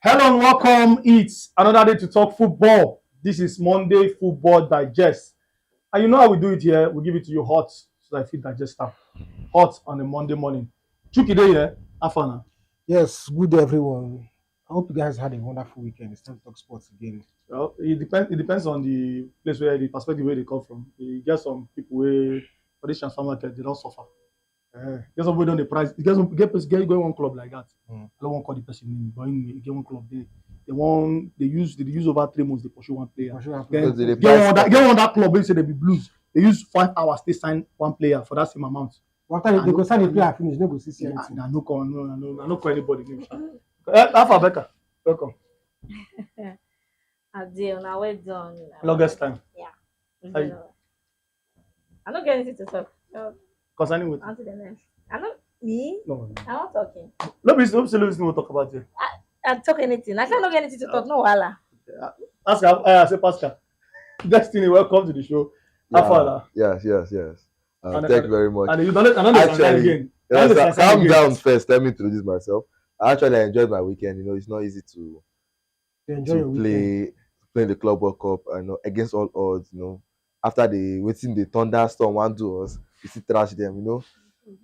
Hello and welcome. It's another day to talk football. This is Monday Football Digest. And you know how we do it here. We give it to you hot so that you digest stuff. Hot on a Monday morning. Chucky day here. Have fun. Yes, good day, everyone. I hope you guys had a wonderful weekend. It's time to talk sports again. Well, it depends on the place where the perspective where they come from. You get some people where for this transfer market they don't suffer. Get some people don't the price. Get going one club like that. I don't want to call the person name, but you get one club they use over 3 months they pursue one player. For sure, Then Because they get one that club wey say they be blues. They use 5 hours to sign one player for that same amount. after they go sign the player finish, no go see anything. I no call anybody name. How far better? Welcome. Adele, now well done. Longest time. Yeah. It's Hi. been alright. I don't get anything to talk. Concerning with On to the next. I know me. no. I'm not talking. Nobody's we'll talk about it. I talk anything. I cannot get anything to talk. No wala. Pascal, I say Pascal. Destiny, welcome to the show. How far now? Yes. And- Thank you very much. And you don't understand Actually, again. calm down first. Let me introduce myself. I actually enjoyed my weekend. It's not easy to To enjoy your weekend. play the Club World Cup. Against all odds. After the waiting the thunderstorm one do us, we still trash them.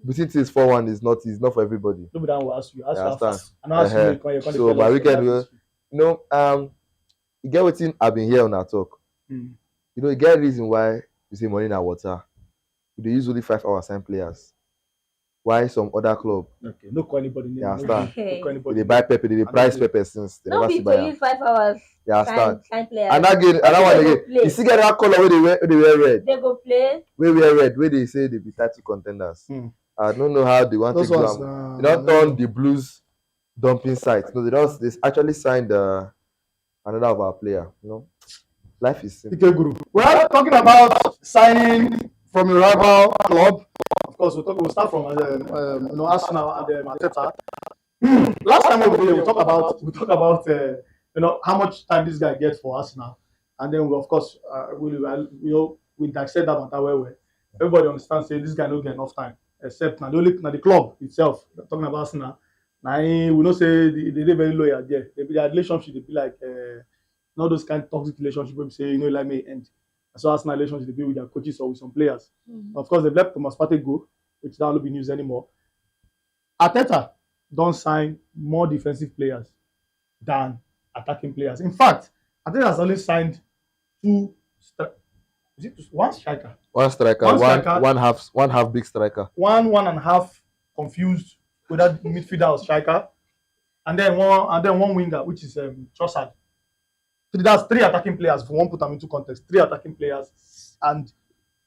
Between things 4-1 is not for everybody. Nobody will ask you. Ask You you understand? first. And ask you, Uh-huh. you So my weekend was, you get what I've been here on our talk. You get reason why you say money na water. They use only 5 hours sign players. Why some other club Okay, no call anybody name. You No understand? call anybody they buy name. pepper, they price pepper since they No never see be buy to am. use 5 hours. You understand? Sign players. And again, But another one they go again. play. You still get that color where they wear red. They go play. Where we wear red, where they say they be title contenders. I don't know how they want Those to do ones, am. They don't turn the Blues dumping site. No, they actually signed another of our player. Life is simple. PK Guru. Well, talking about signing from a rival club, of course, we'll start from Arsenal and Arteta. Last time we were here, we talk about how much time this guy gets for Arsenal, and then of course we dissect that matter well. Everybody understands say this guy don't get enough time, except now the club itself. Talking about Arsenal, now we know say they very loyal there. Their relationship they be like not those kind of toxic relationship where we say like may end. So Arsenal relationship they be with their coaches or with some players. Of course, they've let Thomas Partey go, which now will be news anymore. Arteta don't sign more defensive players than attacking players. In fact, Arteta has only signed one striker, One striker, One striker. one half big striker. one and a half confused whether midfielder or striker, and then one winger, which is Trossard. So that's 3 attacking players. If we want to put them into context, 3 attacking players and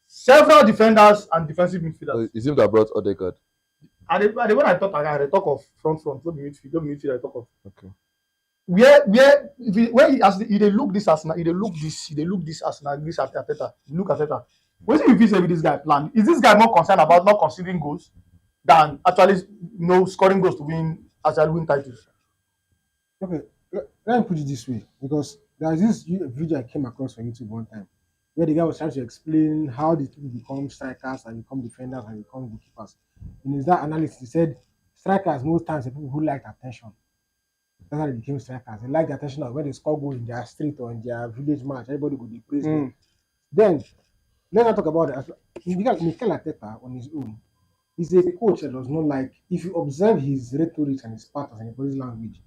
several defenders and defensive midfielders. So it seems that brought Odegaard. And the one I talk of front, not be midfield, I talk of. Okay. Where if they look this Arsenal, if they look this Arsenal, this Arteta, look Arteta. What do you feel say with this guy plan? Is this guy more concerned about not conceding goals than actually scoring goals to win titles? Okay, let me put it this way, because there's this video I came across on YouTube one time where the guy was trying to explain how the people become strikers and become defenders and become goalkeepers. In that analysis, he said strikers most times are people who like attention. That's how they became strikers. They like the attention of when they score goal in their street or in their village match. Everybody go dey praise them. Then let's not talk about it. Mikel Arteta on his own, he's a coach that does not like. If you observe his rhetoric and his patterns and his body language,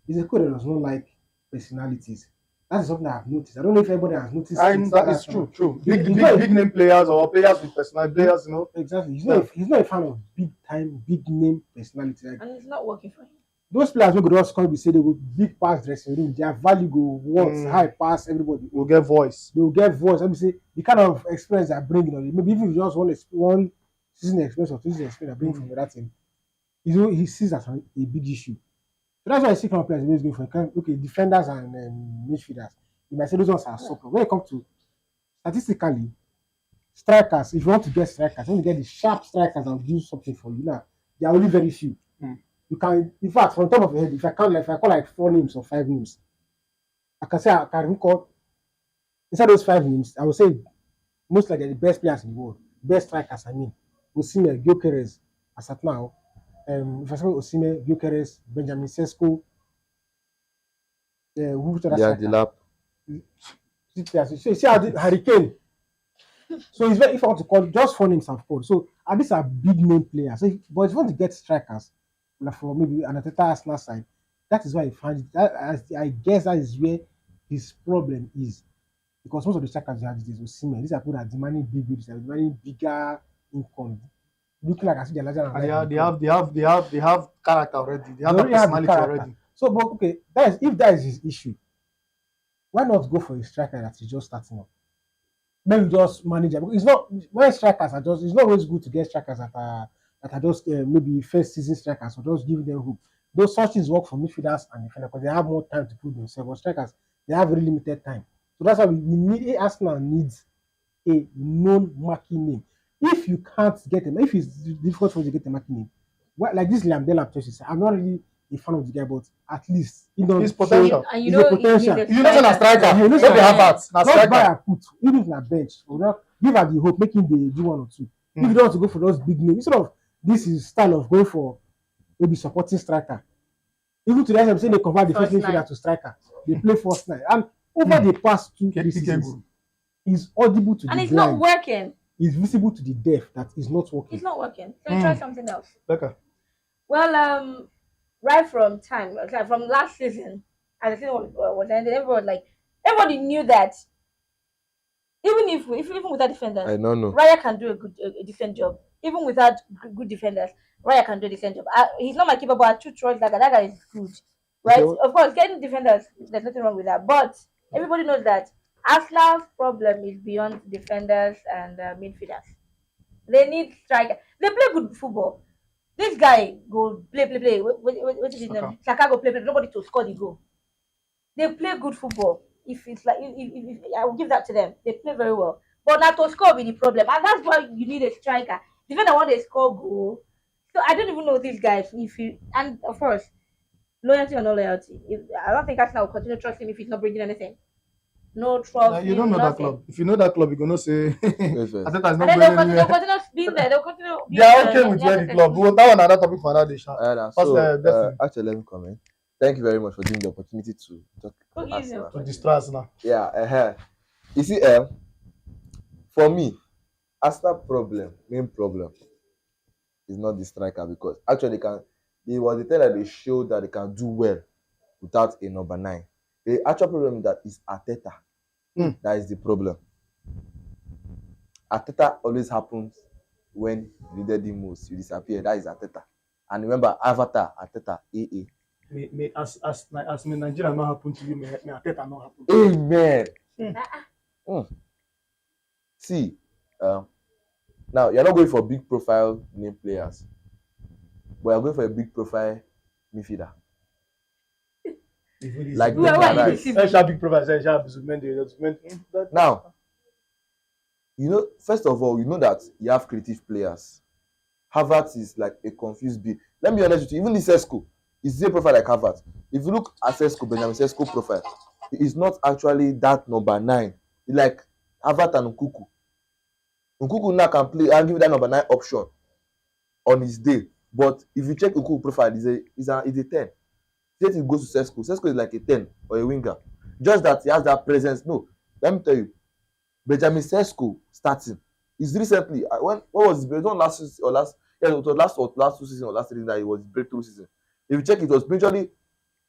he's a coach that does not like personalities. That is something I've noticed. I don't know if everybody has noticed. And that is true. Big name players or players with personality players, Exactly. He's not a fan of big name personality. Like, And it's not working for him. those players who go just come be say they go big pass dressing room, their value go high pass everybody. will get voice. They will get voice. Let me say the kind of experience they're bringing on it. Maybe if you just want one season experience or 2 season experience they're bringing from that team, he sees that as a big issue. So that's why I see kind of players always going for okay, defenders and midfielders. You might say those ones are super. When it comes to statistically, strikers, if you want to get strikers, when you get the sharp strikers that will do something for you now, there are only very few. You can, in fact, from the top of your head, if I call like 4 names or 5 names, I can recall inside those 5 names, I would say most likely the best players in the world, best strikers. I mean, Osimhen, Gyökeres, as at now, if I say Osimhen, Gyökeres, Benjamin Sesko, who's the other Yeah, striker? the lap. See how the Hurricane. So it's very, if I want to call just four names I've called. So and these are big name players. So but if you want to get strikers, like for maybe an Arteta Arsenal side, that is why I find it. I guess that is where his problem is. Because most of the strikers you have these days with Osimhen, these are people that are demanding big wages, they're demanding bigger income. Looking like I see they're larger than And life. they have character already. They have They that already have the personality character. already. So, but okay, that is if that is his issue, why not go for a striker that is just starting up? Maybe just manage it. It's not when strikers are just. It's not always good to get strikers that are just maybe first season strikers or just giving them hope. Those such things work for midfielders and defenders because they have more time to prove themselves. But strikers they have very limited time. So that's why we need Arsenal needs a known marking name. If you can't get them, if it's difficult for you to get a marking name, like this Liam Delap Chelsea, I'm not really a fan of the guy, but at least you know His potential. And He's a potential. You know, a striker. You know, Not the Havertz, na not buy striker. and put, even if na bench, or not give her the hope, making the do one or two. If you don't want to go for those big names, instead of this is style of going for maybe supporting striker. Even today, I'm saying they convert the first midfielder to striker. They play first nine, and over the past 2-3 seasons, he's audible to And the it's blind. not working. It's visible to the deaf that is not working. It's not working. So try something else. Becca. Well, right from time, like from last season, as the season was ended, everybody knew that even without defenders, I don't know. Raya can do a decent job. Even without good defenders, Raya can do a decent job. He's not my keeper, but I choose trust that guy is good, right? Okay. Of course, getting defenders, there's nothing wrong with that. But everybody knows that Arsenal's problem is beyond defenders and midfielders. They need striker. They play good football. This guy go play. What is his name? Saka go play. Nobody to score the goal. They play good football. If it's like, if I will give that to them. They play very well. But not to score be the problem, and that's why you need a striker. Defender want to score goal. So I don't even know these guys. And of course, loyalty or no loyalty. I don't think Arsenal will continue trusting him if he's not bringing anything. No trust. You don't know nothing. that club. If you know that club, you're gonna say Perfect. Arteta is And not then going they'll anywhere. continue being there. They'll continue. They are okay with where the club. Well, that one another topic for another day. Sha. Actually, let me comment. Thank you very much for giving the opportunity to talk. Who gives you? To distract now. Yeah, You see, for me, Arsenal main problem is not the striker because actually it was the time that they showed that they can do well without a number 9. The actual problem is Arteta. That is the problem. Arteta always happens when you needed him most. You disappear. That is Arteta. And remember, Avatar, Arteta, AA. As Nigeria not happen to you, may Arteta not happen. Amen. See, now you're not going for big profile name players, but you're going for a big profile midfielder. Like big profile, now, first of all, you know that you have creative players. Havertz is like a confused bee. Let me be honest with you, even this Sesko is the same profile like Havertz. If you look at Benjamin Sesko profile, he is not actually that number 9. He's like Havertz and Nkunku. Nkunku now can play and give that number 9 option on his day. But if you check Nkunku profile, he's a 10. Yet he goes to Sesko. Sesko is like a 10 or a winger. Just that he has that presence. No, let me tell you, Benjamin Sesko starting is recently what was it? It was last season or last 2 seasons or last season that it was breakthrough season. If you check, it was majorly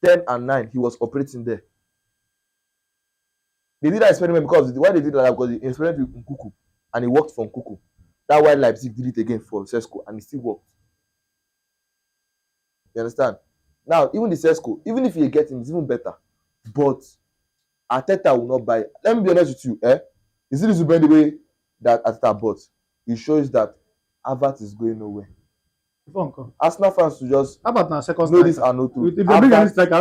10 and 9. He was operating there. They did that experiment because why they did that because they experimented with Nkunku and it worked for Nkunku. That's why Leipzig did it again for Sesko and it still worked. You understand? Now, even the Sesko, even if you get him, it's even better. But Arteta will not buy. Let me be honest with you. You see this the way that Arteta bought. It shows that Havertz is going nowhere. Arsenal fans to just know this and not to. If they bring any striker,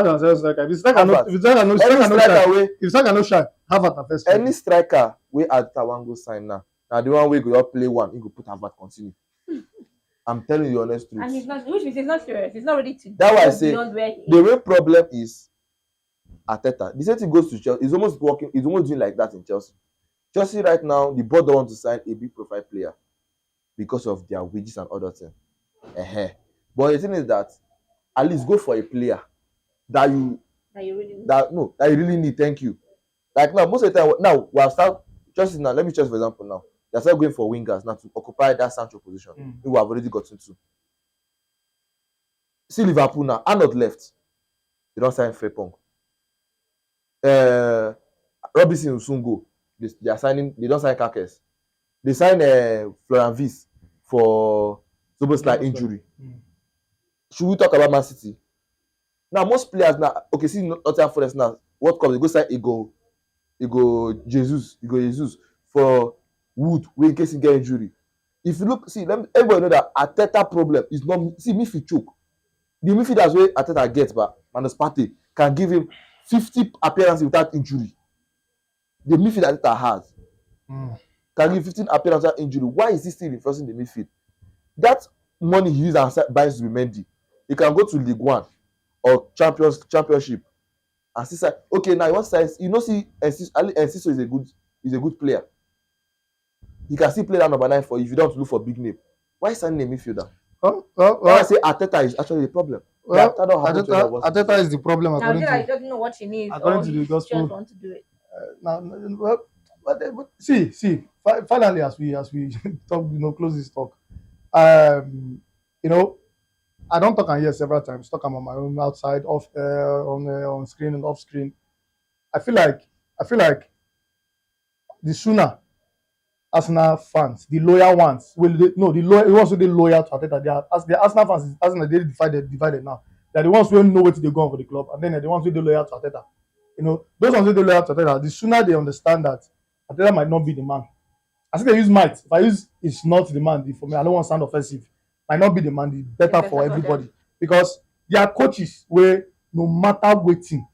any striker where Arteta wan go sign now the one wey go play one, he go put Havertz continue. I'm telling you the honest truth. And he's not, which means he's not serious. He's not ready to. That's why I say the real problem is Arteta. The same thing goes to Chelsea. He's almost working. He's almost doing like that in Chelsea. Chelsea right now, the board don't want to sign a big profile player because of their wages and other things. But the thing is that at least go for a player that That you really need. that you really need. Thank you. Like now, most of the time, now we have start just now. Let me just for example now. They are start going for wingers now to occupy that Sancho position. We have already got into. See Liverpool now. Arnold left. They don't sign Frimpong. Robinson will soon go. They are signing. They don't sign Kakes. They sign Florian Wirtz for Szoboszlai injury. Should we talk about Man City? Now most players now. Okay, see Nottingham Forest now. What comes? They go sign Jesus for Wood wey in case he get injury. If you look, see, everybody know that Arteta problem is not see midfield choke. The midfielders wey Arteta get, but Manus Partey can give him 50 appearances without injury. The midfield Arteta has can give 15 appearances without injury. Why is he still enforcing the midfield? That money he uses and buys Zubimendi, he can go to League One or Championship and still say, okay, now you want to say, you know, see, Enciso is a good player. He can still play that number 9 for you if you don't look for big name. Why signing a midfielder? I say Arteta is actually the problem. Well, Arteta is the problem according Now, to. he doesn't know what she needs. According Or to he the gospel. just want to do it. But see, finally, as we talk, close this talk, I don't talk on here several times. Talk on my own outside, off, on screen and off screen. I feel like the sooner Arsenal fans, the loyal ones, the ones who they loyal to Arteta, the Arsenal fans, Arsenal they divided now. They're the ones who know what they're going for the club, and then they're the ones who they loyal to Arteta. Those ones who they loyal to Arteta, the sooner they understand that Arteta might not be the man. I think they use might. If I use it's not the man, for me, I don't want to sound offensive. Might not be the man, the better for everybody. Because there are coaches where no matter waiting,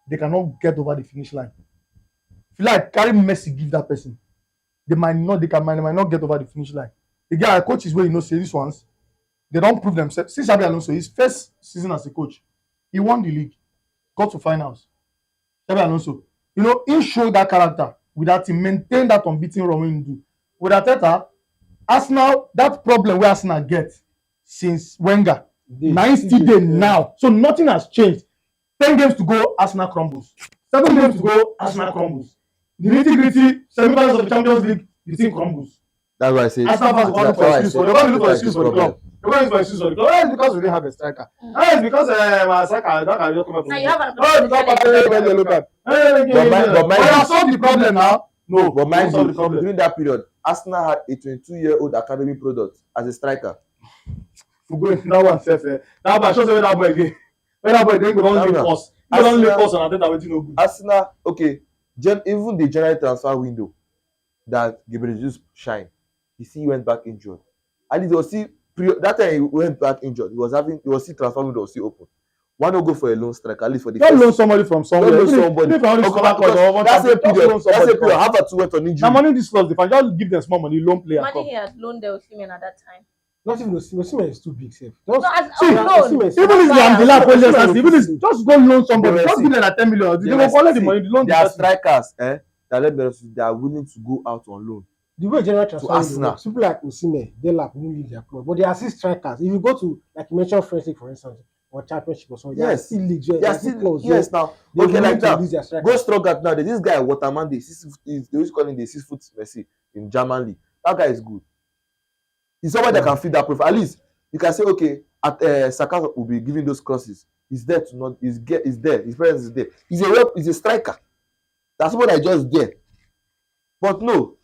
they cannot get over the finish line. If you like carry Messi, give that person. They might not get over the finish line. The guy coaches where say these ones, they don't prove themselves. See Xabi Alonso, his first season as a coach, he won the league, got to finals. Xabi Alonso, he showed that character with that team, maintain that unbeaten run when do. With Arteta, Arsenal, that problem where Arsenal get since Wenger, 90 days now. So nothing has changed. 10 games to go, Arsenal crumbles. 7 games to go, Arsenal crumbles. The nitty-gritty semi-finals of the Champions League, the team crumbles. That's why I say Arsenal fans want for excuse. They're going to look for excuse for the club. They're going to look for excuse for the club. It's because we didn't have a striker. It's because my striker that can just come up. Now you have an But I solved the problem now. No, but mind you, during that period, Arsenal had a 22-year-old academy product as a striker. For going that one self, that boy shows that boy again. When that boy then go down leave us. He don't leave us on Arteta wetin no good. Arsenal, okay, even the January transfer window that Gabriel Jesus shine, he still went back injured. At least he was still that time he went back injured. He was still transfer window was still open. Why not go for a loan striker at least for the don't loan somebody from somewhere. Don't loan somebody. That's a period. Harvard went on injury. Now money this clause, they can just give them small money, loan player. Imagine he had loaned the Osimhen at that time. Not even Osimhen is too big, safe. Even if they are the last players, even if just go loan somebody, just give them like 10 million. They will collect the money. They are strikers, they are willing to go out on loan. The way general transfer to Arsenal, people like Osimhen, Delap won't leave their club, but they are still strikers. If you go to, like you mentioned, French League, for instance, or Championship or something, yes, they are still leagues. They are still close. Yes, now okay, like that. Go stronger now. This guy Waterman, they always call him the 6 foot Messi in German league. That guy is good. He's somebody that can fit that profile. At least you can say, okay, Saka will be giving those crosses. He's there to not. He's there. His presence is there. He's a striker. That's somebody that just there. But no.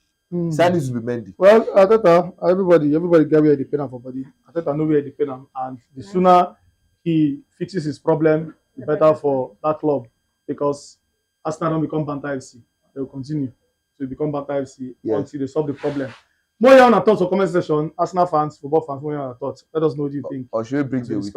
Sign needs to be Mendy. Well, Arteta, everybody get where they pay for body. Arteta know where they pay him, and the sooner he fixes his problem, the better for that club. Because Arsenal don't become Banta FC, they will continue to become Banta FC until they solve the problem. More on our thoughts or comment section, Arsenal fans, football fans, more on our thoughts. Let us know what you think. Or should we bring the witch?